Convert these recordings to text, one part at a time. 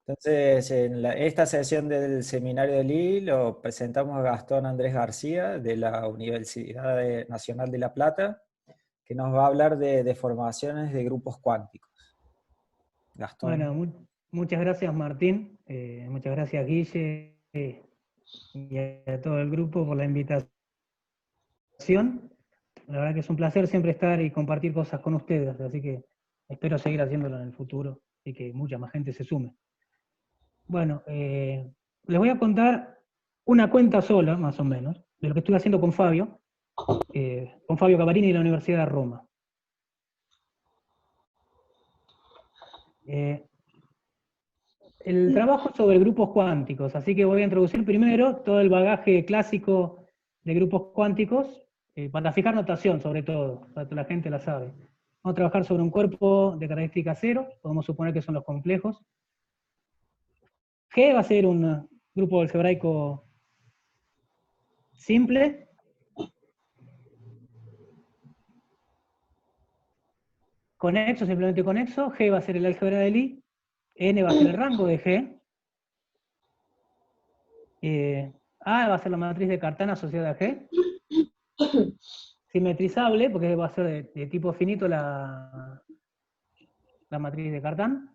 Entonces, en esta sesión del seminario de Lille lo presentamos a Gastón Andrés García de la Universidad Nacional de La Plata, que nos va a hablar de deformaciones de grupos cuánticos. Bueno, Gastón. muchas gracias Martín, muchas gracias Guille y a todo el grupo por la invitación. La verdad que es un placer siempre estar y compartir cosas con ustedes, así que espero seguir haciéndolo en el futuro y que mucha más gente se sume. Bueno, les voy a contar una cuenta sola, más o menos, de lo que estuve haciendo con Fabio Cavarini de la Universidad de Roma. El trabajo es sobre grupos cuánticos, así que voy a introducir primero todo el bagaje clásico de grupos cuánticos, para fijar notación sobre todo, para que la gente la sabe. Vamos a trabajar sobre un cuerpo de característica cero, podemos suponer que son los complejos. G va a ser un grupo algebraico simple. Conexo, simplemente conexo. G va a ser el álgebra de Lie. N va a ser el rango de G. A va a ser la matriz de Cartan asociada a G. Simetrizable, porque va a ser de tipo finito la matriz de Cartan.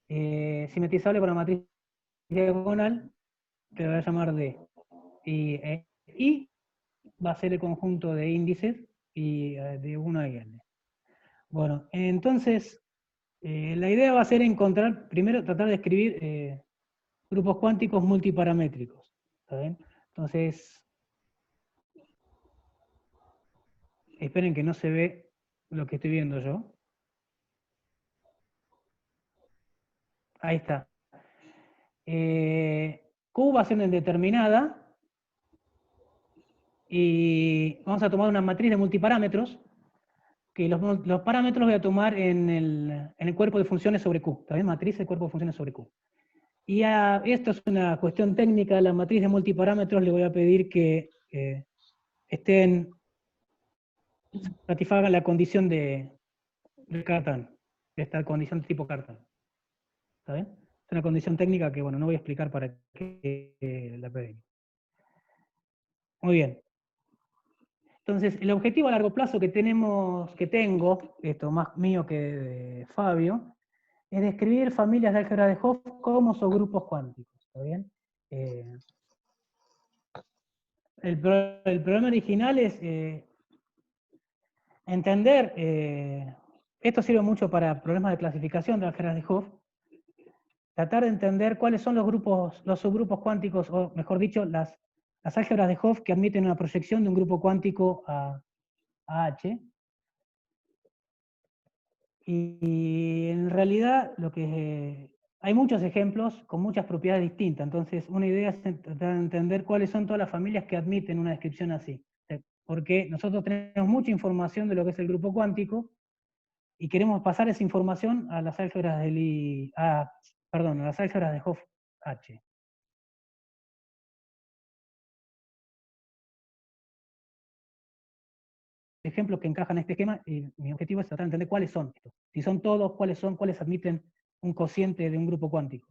Simetrizable para la matriz diagonal, que voy a llamar D. Y va a ser el conjunto de índices y de 1 a n. Bueno, entonces, la idea va a ser encontrar, primero tratar de escribir grupos cuánticos multiparamétricos. ¿Está bien? Entonces, esperen que no se ve lo que estoy viendo yo. Ahí está. Q va a ser una indeterminada y vamos a tomar una matriz de multiparámetros que los parámetros voy a tomar en el cuerpo de funciones sobre Q. ¿Está bien? Matriz de cuerpo de funciones sobre Q. Y esto es una cuestión técnica de la matriz de multiparámetros. Le voy a pedir que satisfagan la condición de Cartan, esta condición de tipo Cartan. ¿Está bien? Es una condición técnica que, bueno, no voy a explicar para qué la pedimos. Muy bien. Entonces, el objetivo a largo plazo que tengo, esto más mío que de Fabio, es describir familias de álgebra de Hopf como subgrupos cuánticos. ¿Está bien? El problema original es entender, esto sirve mucho para problemas de clasificación de álgebras de Hopf, tratar de entender cuáles son los subgrupos cuánticos, o mejor dicho, las álgebras de Hopf que admiten una proyección de un grupo cuántico a H. Y en realidad hay muchos ejemplos con muchas propiedades distintas, entonces una idea es tratar de entender cuáles son todas las familias que admiten una descripción así. Porque nosotros tenemos mucha información de lo que es el grupo cuántico y queremos pasar esa información a las álgebras a las álgebras de Hopf H. Ejemplos que encajan en este esquema, y mi objetivo es tratar de entender cuáles son estos. Si son todos, cuáles admiten un cociente de un grupo cuántico.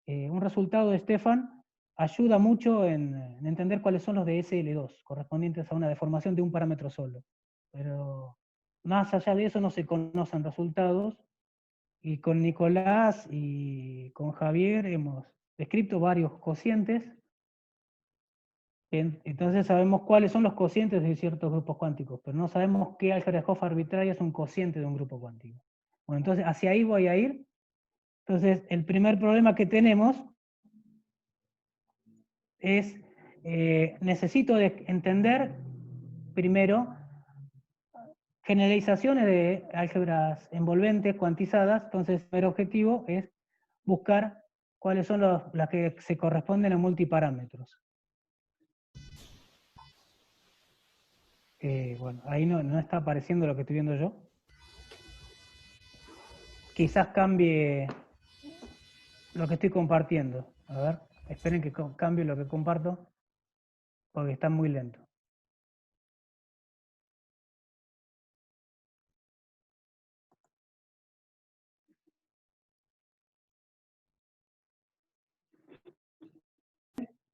Un resultado de Stefan ayuda mucho en entender cuáles son los de SL2, correspondientes a una deformación de un parámetro solo. Pero más allá de eso no se conocen resultados, y con Nicolás y con Javier hemos descrito varios cocientes. Entonces sabemos cuáles son los cocientes de ciertos grupos cuánticos, pero no sabemos qué álgebra de Hopf arbitraria es un cociente de un grupo cuántico. Bueno, entonces hacia ahí voy a ir. Entonces, el primer problema que tenemos es, necesito entender primero generalizaciones de álgebras envolventes cuantizadas. Entonces, el primer objetivo es buscar cuáles son las que se corresponden a multiparámetros. Bueno, ahí no está apareciendo lo que estoy viendo yo. Quizás cambie lo que estoy compartiendo. A ver, esperen que cambie lo que comparto, porque está muy lento.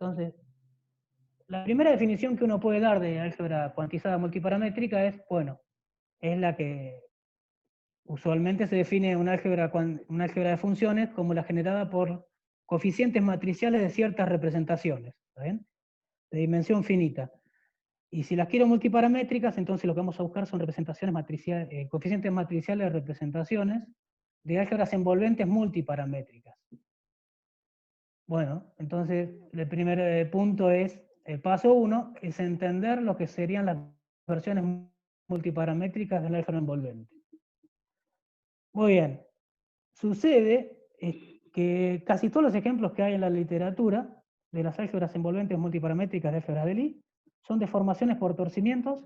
Entonces, la primera definición que uno puede dar de álgebra cuantizada multiparamétrica es, bueno, es la que usualmente se define una álgebra de funciones como la generada por coeficientes matriciales de ciertas representaciones, ¿está bien? De dimensión finita. Y si las quiero multiparamétricas, entonces lo que vamos a buscar son representaciones matriciales, coeficientes matriciales de representaciones de álgebras envolventes multiparamétricas. Bueno, entonces el primer punto es, el paso 1, es entender lo que serían las versiones multiparamétricas del álgebra envolvente. Muy bien, sucede que casi todos los ejemplos que hay en la literatura de las álgebras envolventes multiparamétricas de álgebra de Lie son deformaciones por torcimientos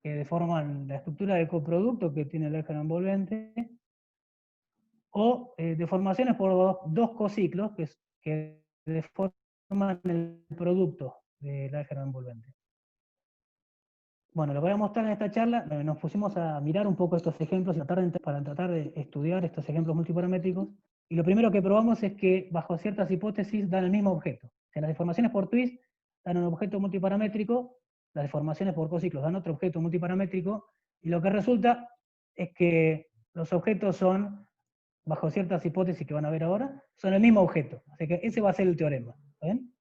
que deforman la estructura del coproducto que tiene el álgebra envolvente, o deformaciones por dos cociclos que deforman el producto del álgebra envolvente. Bueno, lo voy a mostrar en esta charla. Nos pusimos a mirar un poco estos ejemplos para tratar de estudiar estos ejemplos multiparamétricos. Y lo primero que probamos es que, bajo ciertas hipótesis, dan el mismo objeto. O sea, las deformaciones por twist dan un objeto multiparamétrico, las deformaciones por cociclos dan otro objeto multiparamétrico, y lo que resulta es que los objetos son, bajo ciertas hipótesis que van a ver ahora, son el mismo objeto. Así que ese va a ser el teorema. ¿Ven?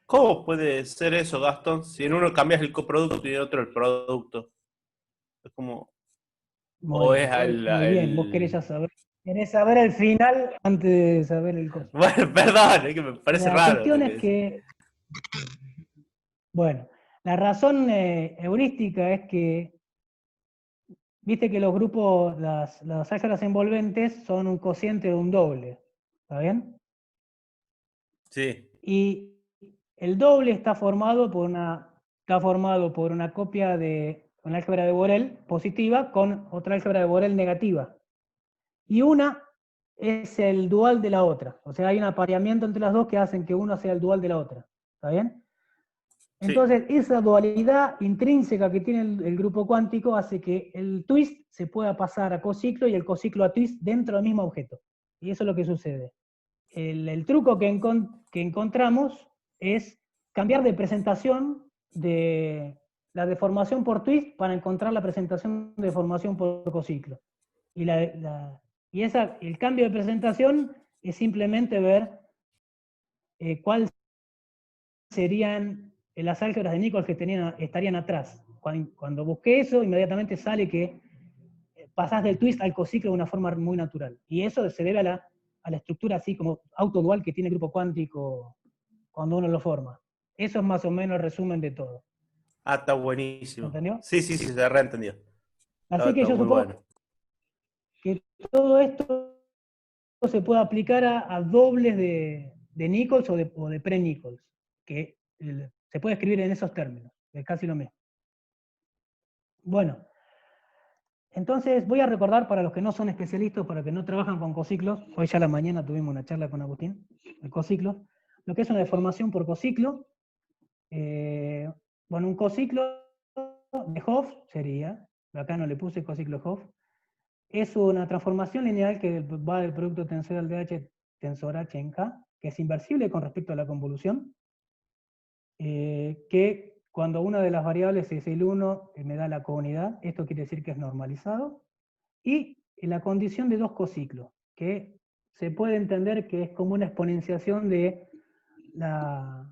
¿Cómo puede ser eso, Gastón? Si en uno cambias el coproducto y en otro el producto. Es como... O es Muy bien, vos querés ya saber. Querés saber el final antes de saber el coso. Bueno, perdón, es que me parece La raro. cuestión es que, bueno, la razón heurística es que, viste que los grupos, las álgebras envolventes son un cociente de un doble, ¿está bien? Sí, Y el doble está formado por una copia de una álgebra de Borel positiva con otra álgebra de Borel negativa. Y una es el dual de la otra. O sea, hay un apareamiento entre las dos que hacen que una sea el dual de la otra. ¿Está bien? sí. Entonces, esa dualidad intrínseca que tiene el grupo cuántico hace que el twist se pueda pasar a cociclo y el cociclo a twist dentro del mismo objeto. Y eso es lo que sucede. El truco que encontramos es cambiar de presentación de la deformación por twist para encontrar la presentación de deformación por cociclo. Y, el cambio de presentación es simplemente ver cuáles serían las álgebras de Nichols que estarían atrás. Cuando busqué eso, inmediatamente sale que pasás del twist al cociclo de una forma muy natural. Y eso se debe a la estructura así como autodual que tiene el grupo cuántico cuando uno lo forma. Eso es más o menos el resumen de todo. Ah, está buenísimo. ¿Entendió? Sí, sí, sí, se reentendió. Así que Está yo muy supongo bueno. que todo esto se puede aplicar a dobles de Nichols o de pre-Nichols, que se puede escribir en esos términos, es casi lo mismo. Bueno, entonces voy a recordar para los que no son especialistas, para los que no trabajan con cociclos, hoy ya a la mañana tuvimos una charla con Agustín, de cociclos, lo que es una deformación por cociclo. Bueno, un cociclo de Hopf sería, acá no le puse cociclo Hopf, es una transformación lineal que va del producto tensorial de H tensor H en K, que es inversible con respecto a la convolución, que cuando una de las variables es el 1 me da la counidad, esto quiere decir que es normalizado, y la condición de dos cociclos, que se puede entender que es como una exponenciación de la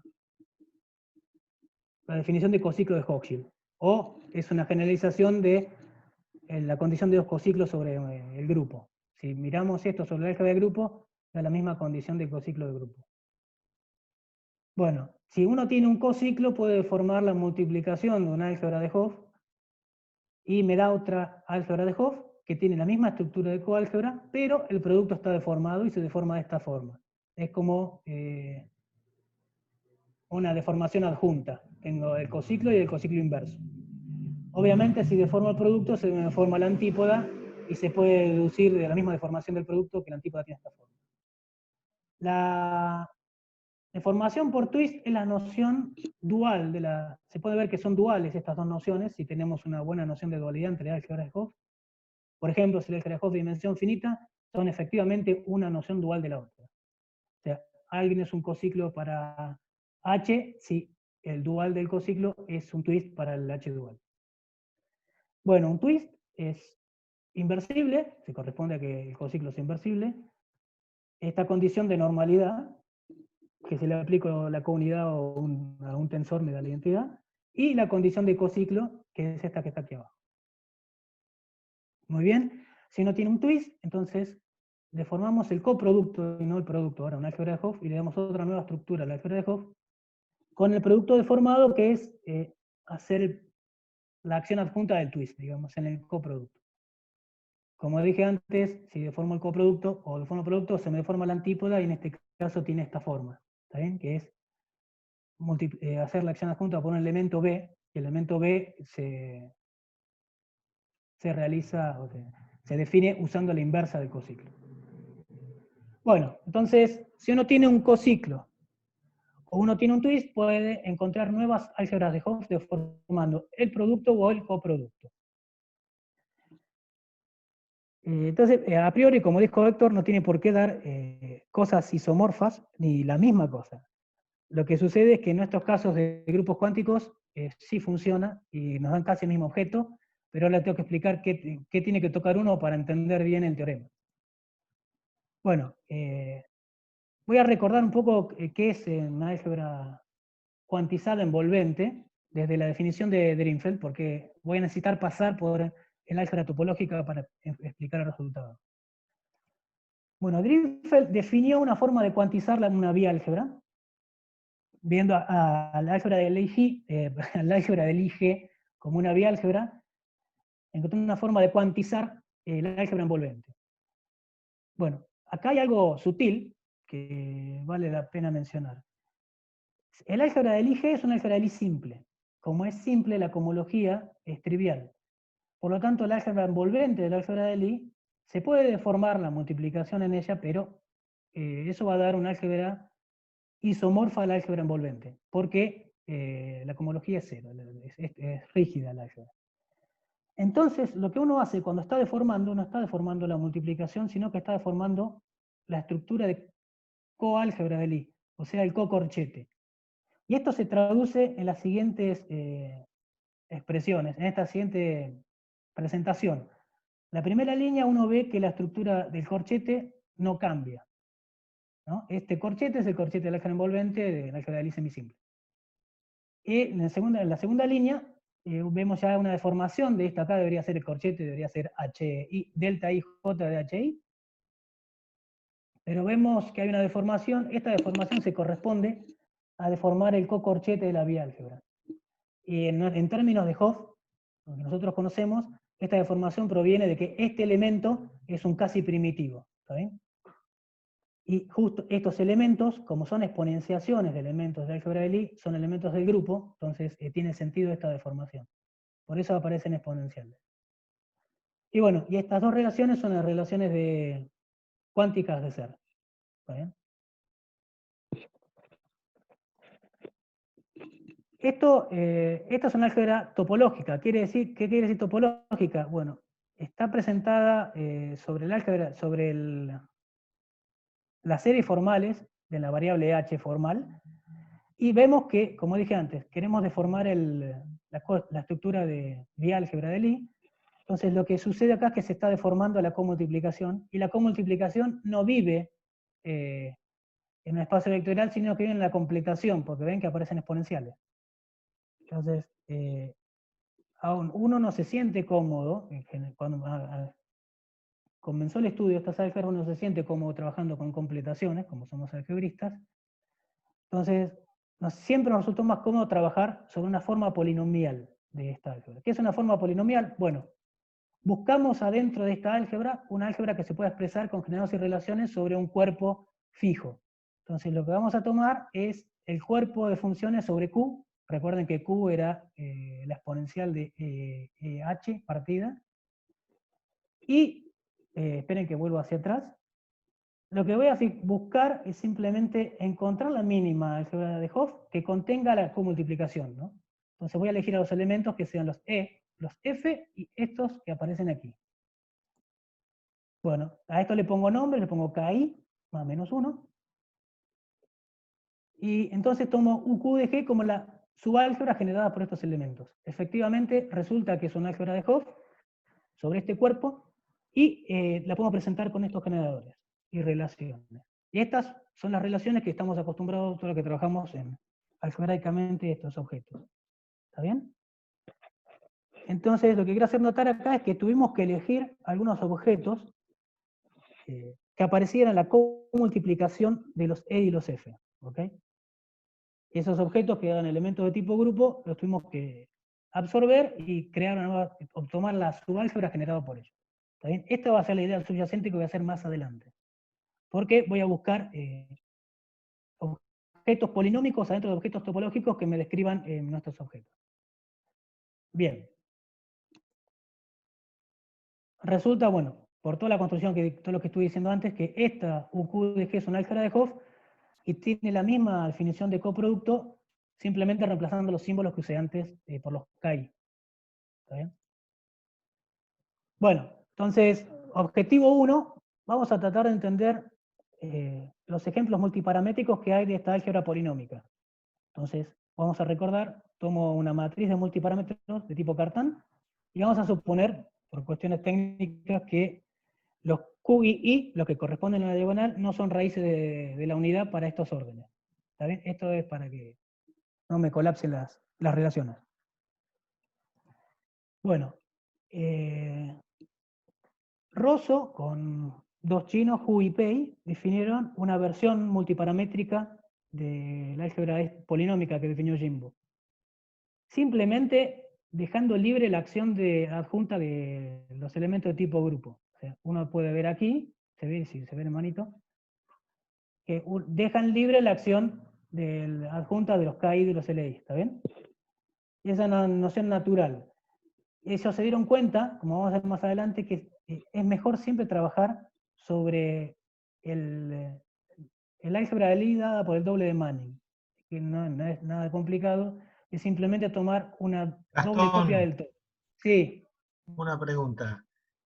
definición de cociclo de Hochschild, o es una generalización de la condición de dos cociclos sobre el grupo. Si miramos esto sobre el álgebra de grupo, da la misma condición de cociclo de grupo. Bueno, si uno tiene un cociclo, puede formar la multiplicación de una álgebra de Hopf y me da otra álgebra de Hopf que tiene la misma estructura de coálgebra, pero el producto está deformado y se deforma de esta forma. Es como una deformación adjunta. Tengo el cociclo y el cociclo inverso. Obviamente, si deformo el producto, se deforma la antípoda y se puede deducir de la misma deformación del producto que la antípoda tiene esta forma. La deformación por twist es la noción dual se puede ver que son duales estas dos nociones si tenemos una buena noción de dualidad entre álgebras de Hopf. Por ejemplo, si la álgebra de Hopf de dimensión finita son efectivamente una noción dual de la otra. O sea, alguien es un cociclo para H si el dual del cociclo es un twist para el H dual. Bueno, un twist es inversible, se corresponde a que el cociclo sea inversible. Esta condición de normalidad, que se le aplica a la counidad o a un tensor me da la identidad, y la condición de cociclo, que es esta que está aquí abajo. Muy bien, si no tiene un twist, entonces deformamos el coproducto y no el producto, ahora una álgebra de Hopf, y le damos otra nueva estructura a la álgebra de Hopf, con el producto deformado que es hacer la acción adjunta del twist, digamos, en el coproducto. Como dije antes, si deformo el coproducto o deformo el producto, se me deforma la antípoda y en este caso tiene esta forma, ¿está bien? Que es hacer la acción adjunta por un elemento B, y el elemento B se realiza, o sea, se define usando la inversa del cociclo. Bueno, entonces, si uno tiene un cociclo o uno tiene un twist, puede encontrar nuevas álgebras de Hopf formando el producto o el coproducto. Entonces, a priori, como dijo Héctor, no tiene por qué dar cosas isomorfas ni la misma cosa. Lo que sucede es que en estos casos de grupos cuánticos sí funciona y nos dan casi el mismo objeto, pero ahora tengo que explicar qué tiene que tocar uno para entender bien el teorema. Bueno, voy a recordar un poco qué es una álgebra cuantizada envolvente, desde la definición de Drinfeld, porque voy a necesitar pasar por el álgebra topológica para explicar el resultado. Bueno, Drinfeld definió una forma de cuantizarla en una biálgebra, viendo a la álgebra del IG como una biálgebra, encontró una forma de cuantizar la álgebra envolvente. Bueno, acá hay algo sutil que vale la pena mencionar. El álgebra del IG es una álgebra de Lie simple. Como es simple, la cohomología es trivial. Por lo tanto, la álgebra envolvente del álgebra de Lie se puede deformar la multiplicación en ella, pero eso va a dar una álgebra isomorfa a la álgebra envolvente, porque la cohomología es cero, es rígida la álgebra. Entonces, lo que uno hace cuando está deformando, no está deformando la multiplicación, sino que está deformando la estructura de coálgebra de Lie, o sea, el cocorchete. Y esto se traduce en las siguientes expresiones, en esta siguiente presentación. La primera línea uno ve que la estructura del corchete no cambia, ¿no? Este corchete es el corchete del álgebra envolvente del álgebra de Lie semisimple. Y en la segunda línea vemos ya una deformación de esta acá, debería ser el corchete, debería ser delta IJ de HI. Pero vemos que hay una deformación, esta deformación se corresponde a deformar el cocorchete de la biálgebra. Y en términos de Hopf, lo que nosotros conocemos, esta deformación proviene de que este elemento es un casi primitivo, ¿está bien? Y justo estos elementos, como son exponenciaciones de elementos de álgebra de Lie, son elementos del grupo, entonces tiene sentido esta deformación. Por eso aparecen exponenciales. Y bueno, y estas dos relaciones son las relaciones cuánticas de ser. ¿Está bien? Esta es una álgebra topológica. ¿Qué quiere decir topológica? Bueno, está presentada sobre el álgebra, sobre las series formales de la variable h formal, y vemos que, como dije antes, queremos deformar la estructura de biálgebra de Lie. Entonces lo que sucede acá es que se está deformando la comultiplicación, y la comultiplicación no vive en un espacio vectorial, sino que vive en la completación, porque ven que aparecen exponenciales. Entonces, aún uno no se siente cómodo, cuando comenzó el estudio de estas álgebras, uno se siente cómodo trabajando con completaciones, como somos algebristas. Entonces, siempre nos resultó más cómodo trabajar sobre una forma polinomial de esta álgebra. ¿Qué es una forma polinomial? Bueno, buscamos adentro de esta álgebra una álgebra que se pueda expresar con generados y relaciones sobre un cuerpo fijo. Entonces, lo que vamos a tomar es el cuerpo de funciones sobre Q. Recuerden que Q era la exponencial de h partida. Y, esperen que vuelvo hacia atrás. Lo que voy a buscar es simplemente encontrar la mínima álgebra de Hopf que contenga la comultiplicación, ¿no? Entonces voy a elegir a los elementos que sean los E, los F y estos que aparecen aquí. Bueno, a esto le pongo nombre, le pongo KI, más menos 1. y entonces tomo UQ de G como la subálgebra generada por estos elementos. Efectivamente, resulta que es una álgebra de Hopf sobre este cuerpo, y la podemos presentar con estos generadores y relaciones. Y estas son las relaciones que estamos acostumbrados, todos los que trabajamos algebraicamente estos objetos. ¿Está bien? Entonces, lo que quiero hacer notar acá es que tuvimos que elegir algunos objetos que aparecieran en la comultiplicación de los E y los F. ¿Ok? Esos objetos que eran elementos de tipo grupo los tuvimos que absorber y crear una nueva, o tomar la subálgebra generada por ellos. ¿Está bien? Esta va a ser la idea subyacente que voy a hacer más adelante. Porque voy a buscar objetos polinómicos adentro de objetos topológicos que me describan nuestros objetos. Bien. Resulta, bueno, por toda la construcción, todo lo que estuve diciendo antes, que esta UQ de G es una álgebra de Hopf y tiene la misma definición de coproducto, simplemente reemplazando los símbolos que usé antes por los KI. ¿Está bien? Bueno, entonces, objetivo 1, vamos a tratar de entender los ejemplos multiparamétricos que hay de esta álgebra polinómica. Entonces, vamos a recordar, tomo una matriz de multiparámetros de tipo Cartan, y vamos a suponer, por cuestiones técnicas, que los Q y I, los que corresponden a la diagonal, no son raíces de la unidad para estos órdenes. ¿Está bien? Esto es para que no me colapsen las relaciones. Bueno, Rosso, con dos chinos, Hu y Pei, definieron una versión multiparamétrica de la álgebra polinómica que definió Jimbo. Simplemente dejando libre la acción de adjunta de los elementos de tipo grupo. O sea, uno puede ver aquí, se ve, si se ve el manito, que dejan libre la acción de la adjunta de los KI y de los LI, ¿está bien? Y esa es una noción natural. Ellos se dieron cuenta, como vamos a ver más adelante, que es mejor siempre trabajar sobre el álgebra de Lie dada por el doble de Manning, que no es nada complicado, es simplemente tomar una doble copia Gastón, del todo. Sí. una pregunta.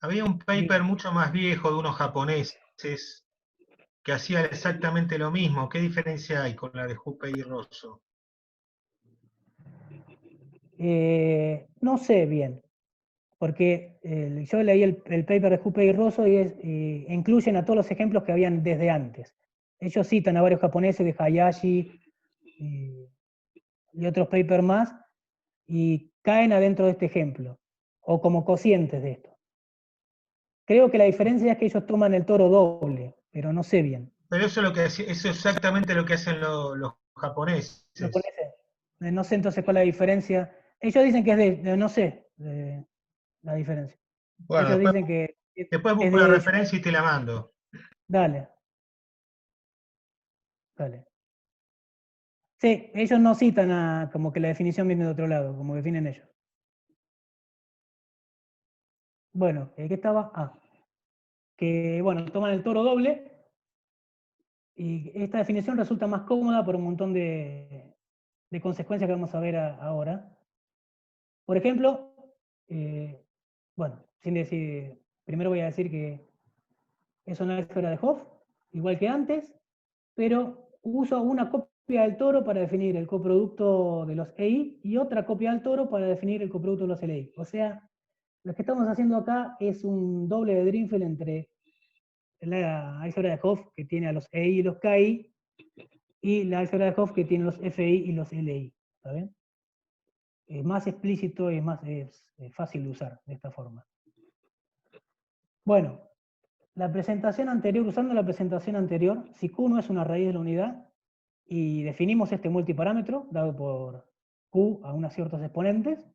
Había un paper Diga. mucho más viejo de unos japoneses que hacían exactamente lo mismo. ¿Qué diferencia hay con la de Juppé y Rosso? No sé bien, porque yo leí el paper de Juppé y Rosso y incluyen a todos los ejemplos que habían desde antes. Ellos citan a varios japoneses de Hayashi y otros papers más, y caen adentro de este ejemplo, o como cocientes de esto. Creo que la diferencia es que ellos toman el toro doble, pero no sé bien. Pero eso es exactamente lo que hacen los japoneses. No sé entonces cuál es la diferencia. Ellos dicen que es no sé, la diferencia. Bueno, Ellos dicen que después es busco la de ellos. referencia y te la mando. Dale. Dale. Sí, ellos no citan como que la definición viene de otro lado, como definen ellos. Bueno, ¿qué estaba? Que bueno, toman el toro doble, y esta definición resulta más cómoda por un montón de consecuencias que vamos a ver ahora. Por ejemplo, bueno, sin decir, primero voy a decir que es una álgebra de Hopf, igual que antes, pero uso una copia del toro para definir el coproducto de los EI y otra copia del toro para definir el coproducto de los LI. O sea, lo que estamos haciendo acá es un doble de Drinfeld entre la álgebra de Hopf, que tiene a los EI y los KI, y la álgebra de Hopf, que tiene los FI y los LI. ¿Está bien? Es más explícito y es fácil de usar de esta forma. Bueno, la presentación anterior, usando la presentación anterior, si Q no es una raíz de la unidad, y definimos este multiparámetro, dado por Q a unos ciertos exponentes,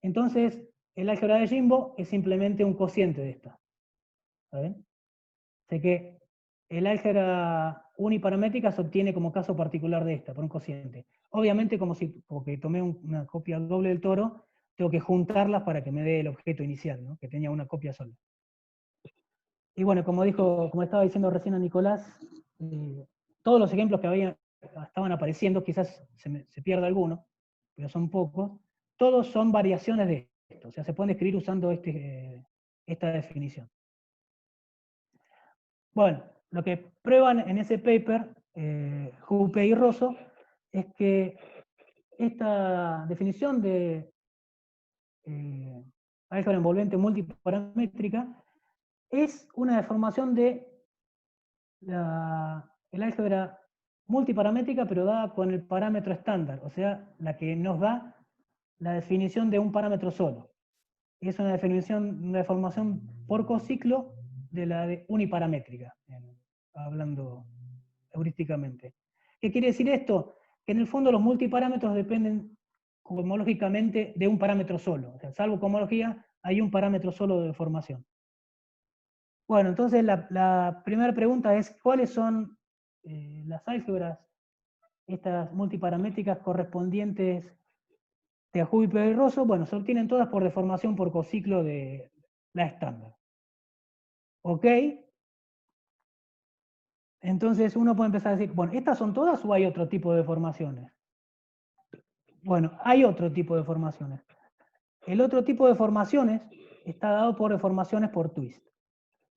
entonces el álgebra de Jimbo es simplemente un cociente de esta. ¿Está bien? Así que el álgebra uniparamétrica se obtiene como caso particular de esta, por un cociente. Obviamente, porque tomé una copia doble del toro, tengo que juntarlas para que me dé el objeto inicial, ¿no? Que tenía una copia sola. Y bueno, como estaba diciendo recién a Nicolás, todos los ejemplos que estaban apareciendo, quizás se pierda alguno, pero son pocos, todos son variaciones de esto, o sea, se pueden escribir usando esta definición. Bueno, lo que prueban en ese paper Juppe y Rosso, es que esta definición de álgebra envolvente multiparamétrica es una deformación de el álgebra multiparamétrica, pero dada con el parámetro estándar, o sea, la que nos da la definición de un parámetro solo. Es una deformación por cociclo de la de uniparamétrica, hablando heurísticamente. ¿Qué quiere decir esto? Que en el fondo los multiparámetros dependen cohomológicamente de un parámetro solo. O sea, salvo cohomología, hay un parámetro solo de deformación. Bueno, entonces la primera pregunta es, ¿cuáles son las álgebras, estas multiparamétricas correspondientes de Juppe y Rosso? Bueno, se obtienen todas por deformación por cociclo de la estándar. ¿Ok? Entonces uno puede empezar a decir, bueno, ¿estas son todas o hay otro tipo de deformaciones? Bueno, hay otro tipo de deformaciones. El otro tipo de deformaciones está dado por deformaciones por twist.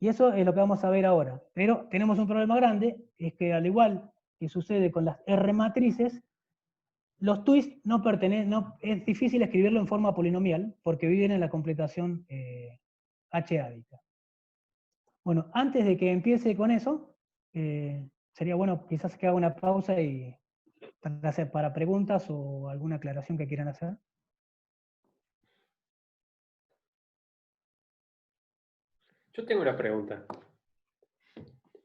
Y eso es lo que vamos a ver ahora. Pero tenemos un problema grande, es que al igual que sucede con las R matrices, los twists no pertenecen, es difícil escribirlo en forma polinomial porque viven en la completación H-ádica. Bueno, antes de que empiece con eso, sería bueno quizás que haga una pausa y para preguntas o alguna aclaración que quieran hacer. Yo tengo una pregunta.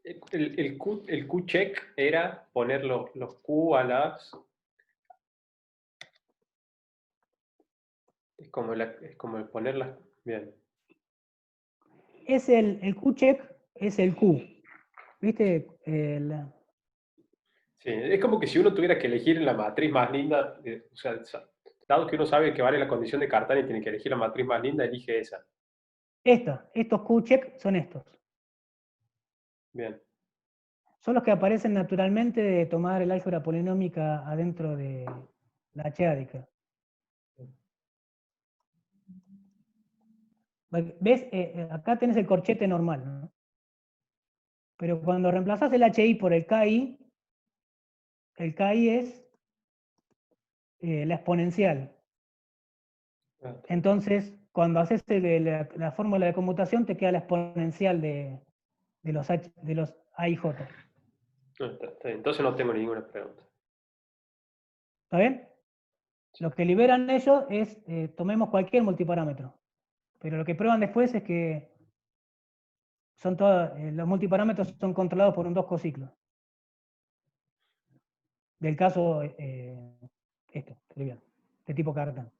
El Q-check era poner los Q a las... Es como el ponerlas... Bien. Es el Q-check, es el Q. ¿Viste? Sí, es como que si uno tuviera que elegir la matriz más linda, o sea, dado que uno sabe que vale la condición de Cartan y tiene que elegir la matriz más linda, elige esa. Estos Q-check son estos. Bien. Son los que aparecen naturalmente de tomar el álgebra polinómica adentro de la H-ádica. ¿Ves? Acá tenés el corchete normal, ¿no? Pero cuando reemplazás el HI por el KI es la exponencial. Entonces, cuando haces la fórmula de conmutación, te queda la exponencial de los AIJ. Entonces no tengo ninguna pregunta. ¿Está bien? Lo que liberan ellos es, tomemos cualquier multiparámetro. Pero lo que prueban después es que son los multiparámetros son controlados por un 2 cociclos. Del caso, trivial, de tipo Cartan.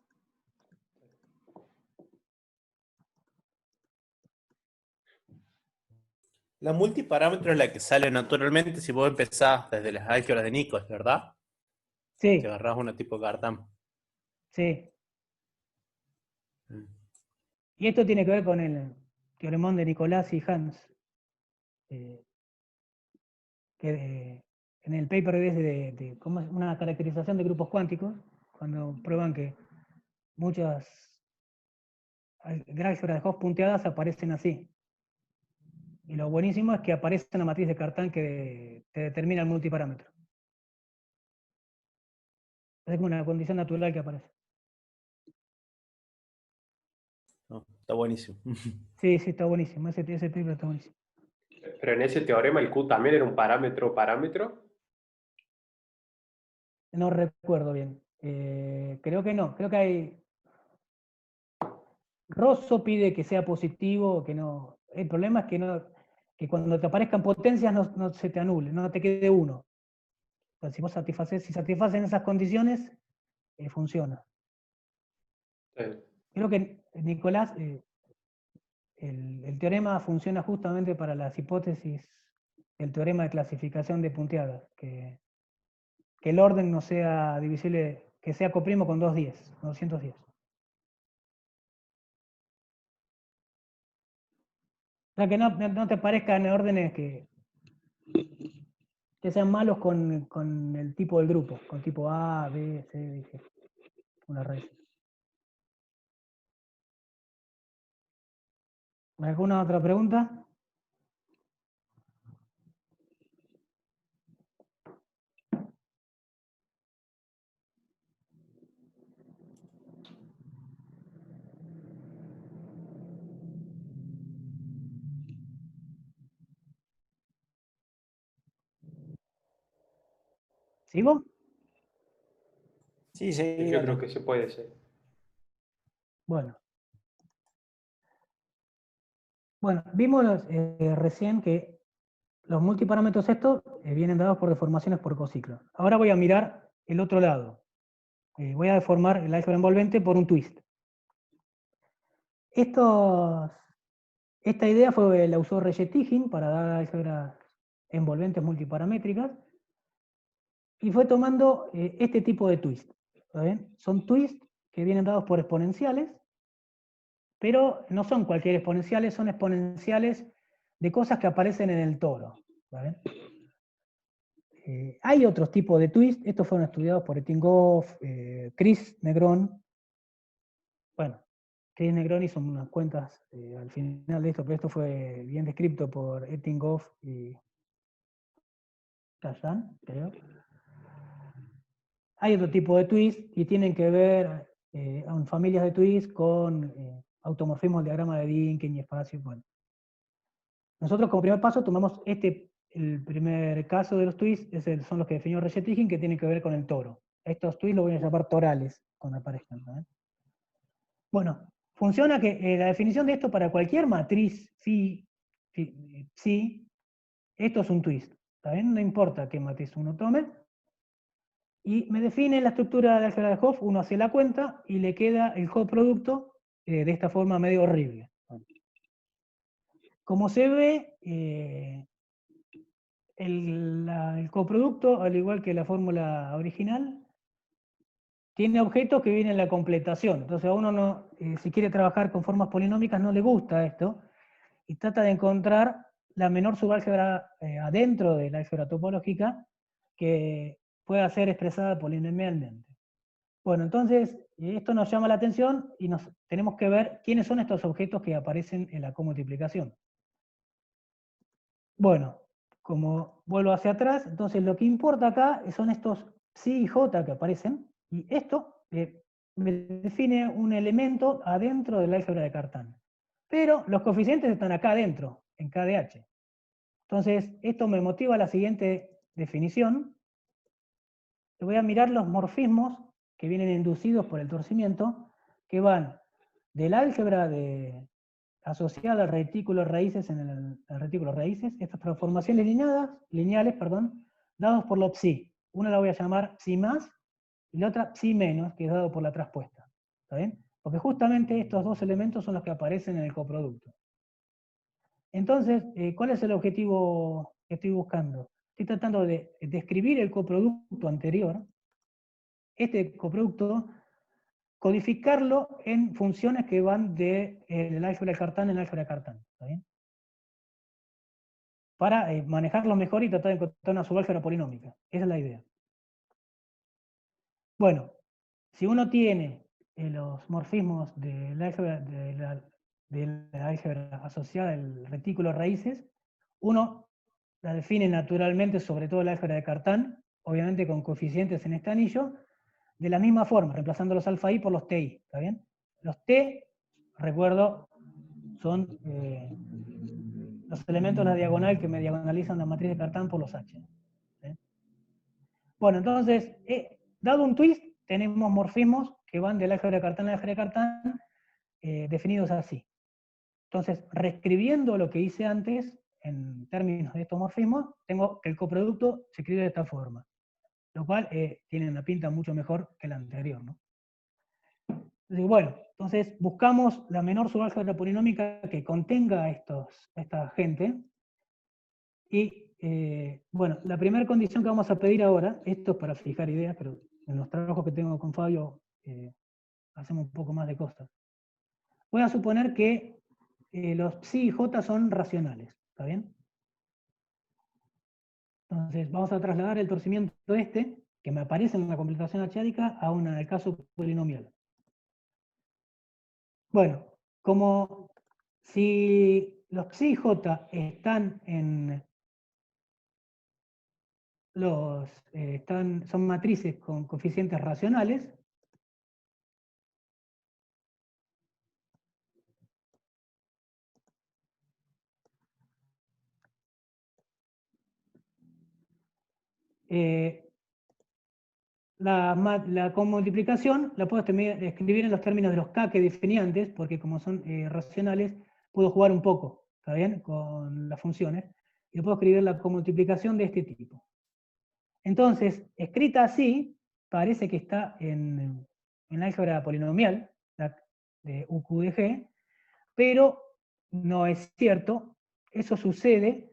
La multiparámetro es la que sale naturalmente si vos empezás desde las álgebras de Nichols, ¿verdad? Sí. Que agarrás una tipo Cartan. Sí. Y esto tiene que ver con el teoremón de Nicolás y Hans, que en el paper de cómo es una caracterización de grupos cuánticos, cuando prueban que muchas álgebras de Hopf punteadas aparecen así. Y lo buenísimo es que aparece una matriz de Cartan que te determina el multiparámetro. Es como una condición natural que aparece. No, está buenísimo. Sí, sí, está buenísimo. Ese paper está buenísimo. Pero en ese teorema el Q también era un parámetro. No recuerdo bien. Creo que no. Creo que hay... Rosso pide que sea positivo, que no. El problema es que cuando te aparezcan potencias no se te anule, no te quede uno. Entonces, si satisfacen esas condiciones, funciona. Sí. Creo que Nicolás, el teorema funciona justamente para las hipótesis del teorema de clasificación de punteadas, que el orden no sea divisible, que sea coprimo con 210. O sea, que no te parezcan órdenes que sean malos con el tipo del grupo, con tipo A, B, C, D, G. Una raíz. ¿Alguna otra pregunta? ¿Sigo? Sí, sí, Yo creo dale. que se puede ser. Bueno. Bueno, vimos recién que los multiparámetros estos vienen dados por deformaciones por cociclo. Ahora voy a mirar el otro lado. Voy a deformar el álgebra envolvente por un twist. Esta idea la usó Reshetygin para dar álgebras envolventes multiparamétricas y fue tomando este tipo de twist. ¿Está bien? Son twists que vienen dados por exponenciales, pero no son cualquier exponenciales, son exponenciales de cosas que aparecen en el toro. ¿Está bien? Hay otros tipos de twist, estos fueron estudiados por Ettinghoff, Chris Negron. Bueno, Chris Negron hizo unas cuentas al final de esto, pero esto fue bien descrito por Ettinghoff y Kazan, creo. Hay otro tipo de twist y tienen que ver con familias de twist con automorfismo del diagrama de Dynkin y espacio. Bueno. Nosotros como primer paso tomamos el primer caso de los twists, son los que definió Reshetygin, que tienen que ver con el toro. Estos twists los voy a llamar torales cuando aparezcan. ¿No? Bueno, funciona que la definición de esto para cualquier matriz psi, esto es un twist. ¿Está bien? No importa qué matriz uno tome. Y me define la estructura de álgebra de Hopf, uno hace la cuenta y le queda el coproducto de esta forma medio horrible. Como se ve, el coproducto, al igual que la fórmula original, tiene objetos que vienen en la completación. Entonces a uno no, si quiere trabajar con formas polinómicas no le gusta esto y trata de encontrar la menor subálgebra adentro de la álgebra topológica que pueda ser expresada polinomialmente. Bueno, entonces esto nos llama la atención y tenemos que ver quiénes son estos objetos que aparecen en la comultiplicación. Bueno, como vuelvo hacia atrás, entonces lo que importa acá son estos psi y j que aparecen, y esto me define un elemento adentro del álgebra de Cartan. Pero los coeficientes están acá adentro, en KDH. Entonces, esto me motiva a la siguiente definición. Voy a mirar los morfismos que vienen inducidos por el torcimiento, que van del álgebra asociada al retículo raíces en el retículo raíces, estas transformaciones lineales, dados por lo psi. Una la voy a llamar psi más y la otra psi menos, que es dado por la traspuesta. ¿Está bien? Porque justamente estos dos elementos son los que aparecen en el coproducto. Entonces, ¿cuál es el objetivo que estoy buscando? Estoy tratando de describir el coproducto anterior, este coproducto, codificarlo en funciones que van del álgebra de Cartan en el álgebra de Cartan. ¿Está bien? Para manejarlo mejor y tratar de encontrar una subálgebra polinómica. Esa es la idea. Bueno, si uno tiene los morfismos del álgebra, de la álgebra asociada al retículo raíces, uno la define naturalmente, sobre todo el álgebra de Cartan, obviamente con coeficientes en este anillo, de la misma forma, reemplazando los alfa i por los ti. ¿Está bien? Los t, recuerdo, son los elementos de la diagonal que me diagonalizan la matriz de Cartan por los h. ¿Sí? Bueno, entonces, dado un twist, tenemos morfismos que van del álgebra de Cartan al álgebra de Cartan definidos así. Entonces, reescribiendo lo que hice antes, en términos de estos morfismos, tengo que el coproducto se escribe de esta forma, lo cual tiene una pinta mucho mejor que la anterior, ¿no? Entonces, bueno, entonces buscamos la menor subálgebra polinómica que contenga esta gente, y bueno, la primera condición que vamos a pedir ahora, esto es para fijar ideas, pero en los trabajos que tengo con Fabio hacemos un poco más de cosas. Voy a suponer que los psi y j son racionales, ¿está bien? Entonces vamos a trasladar el torcimiento que me aparece en la completación archiádica, a el caso polinomial. Bueno, como si los psi y j están en son matrices con coeficientes racionales, la comultiplicación la puedo escribir en los términos de los K que definí antes, porque como son racionales, puedo jugar un poco, ¿está bien? Con las funciones. Y puedo escribir la comultiplicación de este tipo. Entonces, escrita así, parece que está en la álgebra polinomial, de UQDG, pero no es cierto. Eso sucede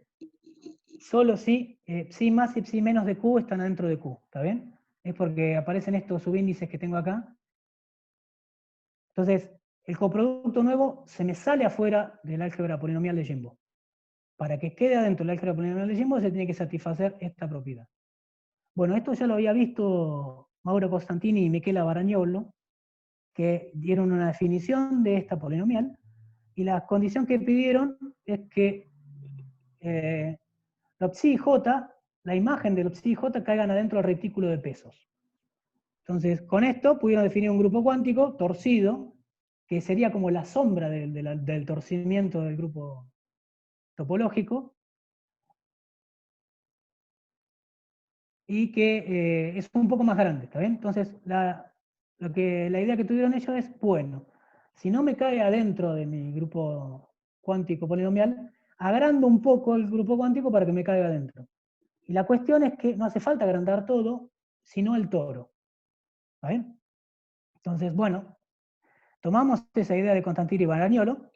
solo si psi más y psi menos de Q están dentro de Q, ¿está bien? Es porque aparecen estos subíndices que tengo acá. Entonces, el coproducto nuevo se me sale afuera del álgebra polinomial de Jimbo. Para que quede adentro del álgebra polinomial de Jimbo se tiene que satisfacer esta propiedad. Bueno, esto ya lo había visto Mauro Costantini y Michela Baragnolo, que dieron una definición de esta polinomial, y la condición que pidieron es que los psi y j, la imagen de los psi y j caigan adentro del retículo de pesos. Entonces, con esto pudieron definir un grupo cuántico torcido, que sería como la sombra del torcimiento del grupo topológico, y que es un poco más grande, ¿está bien? Entonces, la idea que tuvieron ellos es, bueno, si no me cae adentro de mi grupo cuántico polinomial, agrando un poco el grupo cuántico para que me caiga adentro. Y la cuestión es que no hace falta agrandar todo, sino el toro. ¿Está bien? Entonces, bueno, tomamos esa idea de Costantini y Baragnolo,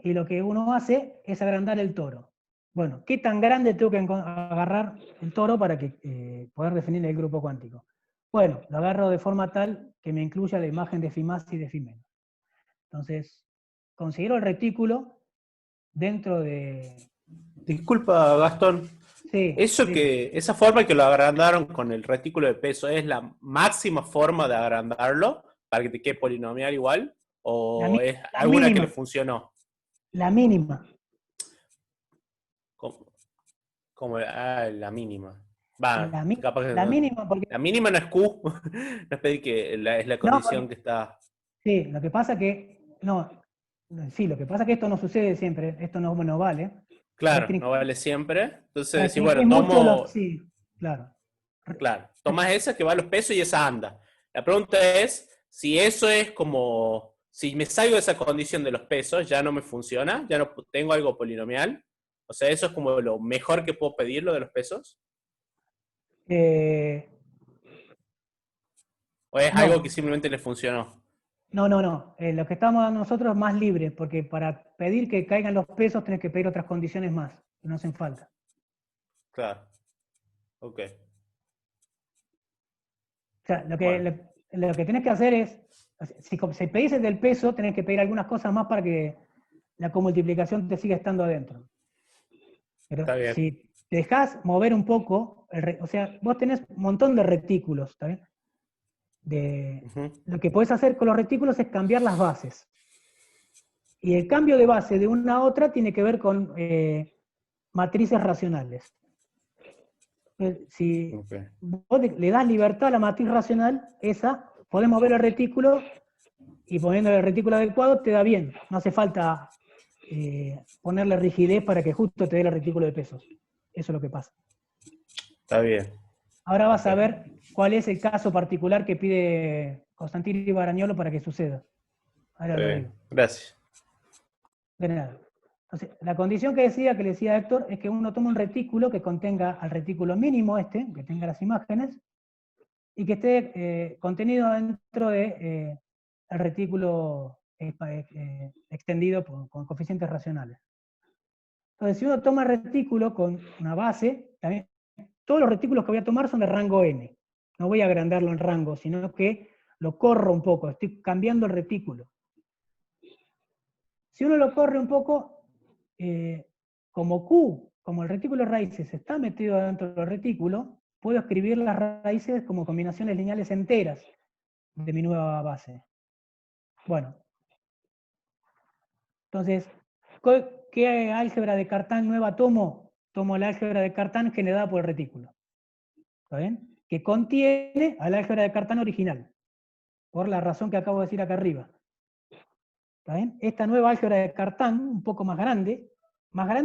y lo que uno hace es agrandar el toro. Bueno, ¿qué tan grande tengo que agarrar el toro para que poder definir el grupo cuántico? Bueno, lo agarro de forma tal que me incluya la imagen de phi más y de phi menos. Entonces, considero el retículo dentro de... Disculpa, Gastón. Sí, Esa forma que lo agrandaron con el retículo de peso, ¿es la máxima forma de agrandarlo para que te quede polinomial igual? ¿O es la alguna que le mínima. funcionó? La mínima. Como la mínima. Va, capaz que La mínima porque... la mínima no es Q, no es pedir que es la No, condición que está. sí, lo que pasa que... No, sí, lo que pasa es que esto no sucede siempre, esto no vale. Claro, no vale siempre. Entonces decís, Restringís bueno, mucho los... Sí, claro. claro, tomas esa que va a los pesos y esa anda. La pregunta es, si eso es como, si me salgo de esa condición de los pesos, ya no me funciona, ya no tengo algo polinomial. O sea, eso es como lo mejor que puedo pedir, lo de los pesos. ¿O es No, algo que simplemente le funcionó? no. Lo que estamos dando nosotros es más libre, porque para pedir que caigan los pesos tenés que pedir otras condiciones más, que no hacen falta. Claro. Ok. O sea, Bueno. lo que tenés que hacer es, si pedís el del peso, tenés que pedir algunas cosas más para que la comultiplicación te siga estando adentro. Pero Está bien. si te dejás mover un poco, o sea, vos tenés un montón de retículos, ¿está bien? Lo que podés hacer con los retículos es cambiar las bases. Y el cambio de base de una a otra tiene que ver con matrices racionales. Si Okay. vos le das libertad a la matriz racional, esa, podés mover el retículo y poniendo el retículo adecuado te da bien. No hace falta ponerle rigidez para que justo te dé el retículo de pesos. Eso es lo que pasa. Está bien. Ahora vas a ver cuál es el caso particular que pide Costantini y Baragnolo para que suceda. Ahora lo digo. Gracias. De nada. Entonces, la condición que le decía Héctor, es que uno toma un retículo que contenga al retículo mínimo que tenga las imágenes, y que esté contenido dentro de el retículo extendido con coeficientes racionales. Entonces, si uno toma el retículo con una base, también, todos los retículos que voy a tomar son de rango n. No voy a agrandarlo en rango, sino que lo corro un poco, estoy cambiando el retículo. Si uno lo corre un poco, como Q, como el retículo de raíces está metido dentro del retículo, puedo escribir las raíces como combinaciones lineales enteras de mi nueva base. Bueno. Entonces, ¿qué álgebra de Cartan nueva tomo? Tomo la álgebra de Cartan generada por el retículo. ¿Está bien? Que contiene a la álgebra de Cartan original. Por la razón que acabo de decir acá arriba. ¿Está bien? Esta nueva álgebra de Cartan, un poco más grande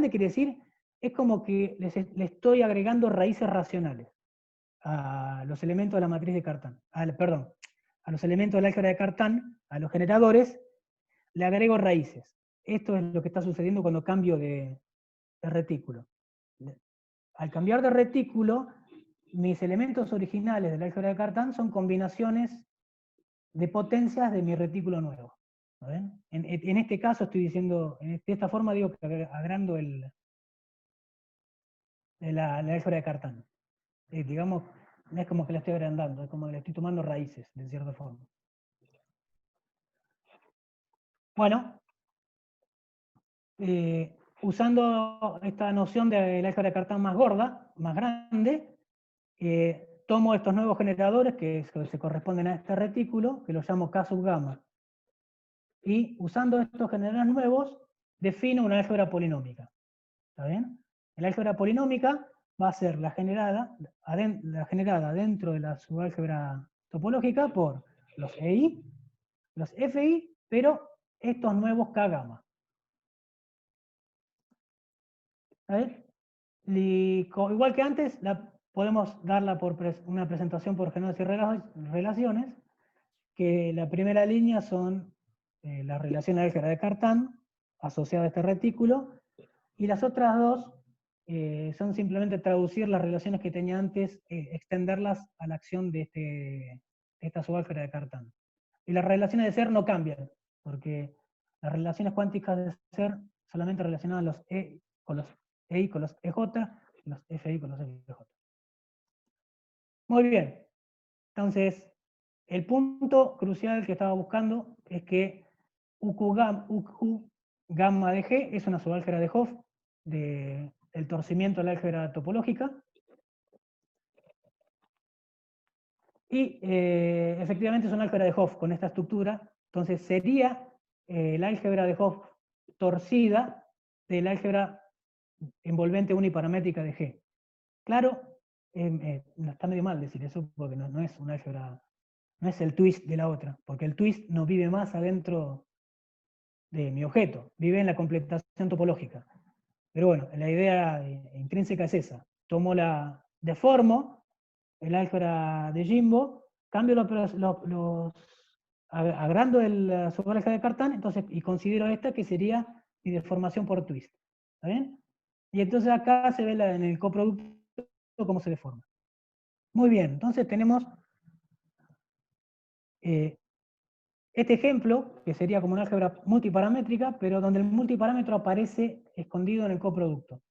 quiere decir, es como que le estoy agregando raíces racionales a los elementos de la matriz de Cartan. Perdón, a los elementos del álgebra de Cartan, a los generadores, le agrego raíces. Esto es lo que está sucediendo cuando cambio de retículo. Al cambiar de retículo, mis elementos originales del álgebra de Cartan son combinaciones de potencias de mi retículo nuevo. ¿Ven? En este caso estoy diciendo, de esta forma digo que agrando la álgebra de Cartan. Digamos, no es como que la estoy agrandando, es como que le estoy tomando raíces, de cierta forma. Bueno, usando esta noción de la álgebra de Cartan más gorda, más grande, tomo estos nuevos generadores que se corresponden a este retículo, que los llamo K sub gamma. Y usando estos generadores nuevos, defino una álgebra polinómica. ¿Está bien? La álgebra polinómica va a ser la generada dentro de la subálgebra topológica por los EI, los FI, pero estos nuevos K gamma. Igual que antes, podemos darla por una presentación por genodos y relaciones, que la primera línea son las relaciones álgebra de Cartan, asociada a este retículo, y las otras dos son simplemente traducir las relaciones que tenía antes, extenderlas a la acción de esta subálgebra de Cartan. Y las relaciones de ser no cambian, porque las relaciones cuánticas de ser solamente relacionadas los con los EI con los EJ, los FI con los FJ. Muy bien. Entonces, el punto crucial que estaba buscando es que UQ gamma de G es una subálgebra de Hopf del torcimiento de la álgebra topológica. Y efectivamente es una álgebra de Hopf con esta estructura. Entonces sería la álgebra de Hopf torcida de la álgebra envolvente uniparamétrica de G. Claro, está medio mal decir eso porque no es una álgebra, no es el twist de la otra, porque el twist no vive más adentro de mi objeto, vive en la completación topológica. Pero bueno, la idea intrínseca es esa. Deformo el álgebra de Jimbo, cambio agrando la subálgebra de Cartan, entonces, y considero esta que sería mi deformación por twist. ¿Está bien? Y entonces acá se ve en el coproducto cómo se deforma. Muy bien, entonces tenemos este ejemplo, que sería como una álgebra multiparamétrica, pero donde el multiparámetro aparece escondido en el coproducto.